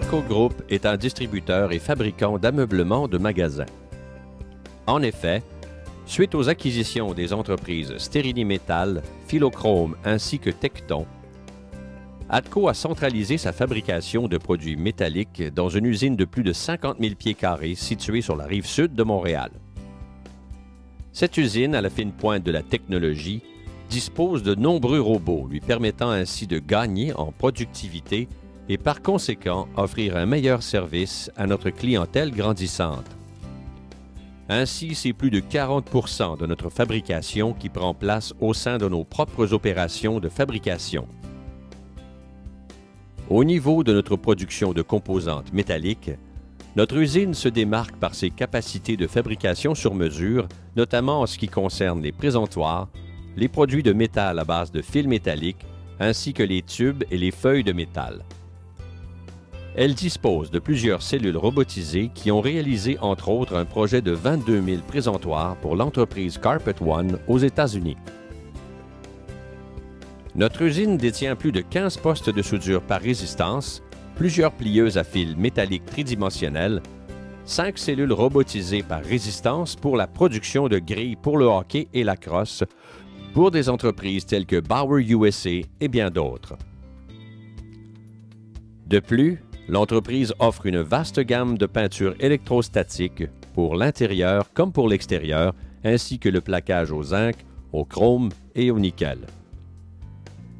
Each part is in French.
Atco Group est un distributeur et fabricant d'ameublement de magasins. En effet, suite aux acquisitions des entreprises Stérini Métal, Philochrome ainsi que Tecton, Atco a centralisé sa fabrication de produits métalliques dans une usine de plus de 50 000 pieds carrés située sur la rive sud de Montréal. Cette usine, à la fine pointe de la technologie, dispose de nombreux robots lui permettant ainsi de gagner en productivité et par conséquent offrir un meilleur service à notre clientèle grandissante. Ainsi, c'est plus de 40% de notre fabrication qui prend place au sein de nos propres opérations de fabrication. Au niveau de notre production de composantes métalliques, notre usine se démarque par ses capacités de fabrication sur mesure, notamment en ce qui concerne les présentoirs, les produits de métal à base de fils métalliques, ainsi que les tubes et les feuilles de métal. Elle dispose de plusieurs cellules robotisées qui ont réalisé entre autres un projet de 22 000 présentoirs pour l'entreprise Carpet One aux États-Unis. Notre usine détient plus de 15 postes de soudure par résistance, plusieurs plieuses à fils métalliques tridimensionnelles, 5 cellules robotisées par résistance pour la production de grilles pour le hockey et la crosse, pour des entreprises telles que Bauer USA et bien d'autres. De plus, l'entreprise offre une vaste gamme de peintures électrostatiques pour l'intérieur comme pour l'extérieur, ainsi que le plaquage au zinc, au chrome et au nickel.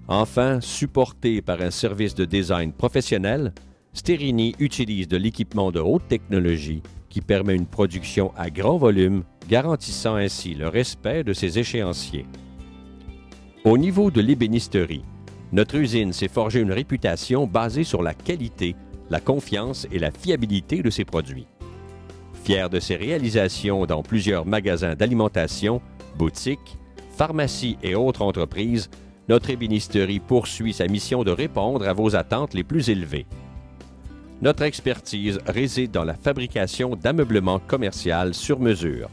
Enfin, supporté par un service de design professionnel, Stérini utilise de l'équipement de haute technologie qui permet une production à grand volume, garantissant ainsi le respect de ses échéanciers. Au niveau de l'ébénisterie, notre usine s'est forgée une réputation basée sur la qualité, la confiance et la fiabilité de ses produits. Fier de ses réalisations dans plusieurs magasins d'alimentation, boutiques, pharmacies et autres entreprises, notre ébénisterie poursuit sa mission de répondre à vos attentes les plus élevées. Notre expertise réside dans la fabrication d'ameublement commercial sur mesure.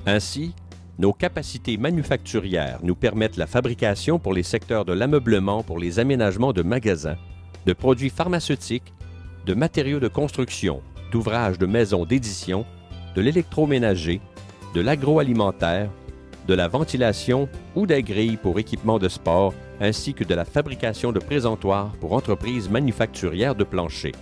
Ainsi, nos capacités manufacturières nous permettent la fabrication pour les secteurs de l'ameublement pour les aménagements de magasins, de produits pharmaceutiques, de matériaux de construction, d'ouvrages de maisons d'édition, de l'électroménager, de l'agroalimentaire, de la ventilation ou des grilles pour équipements de sport, ainsi que de la fabrication de présentoirs pour entreprises manufacturières de plancher.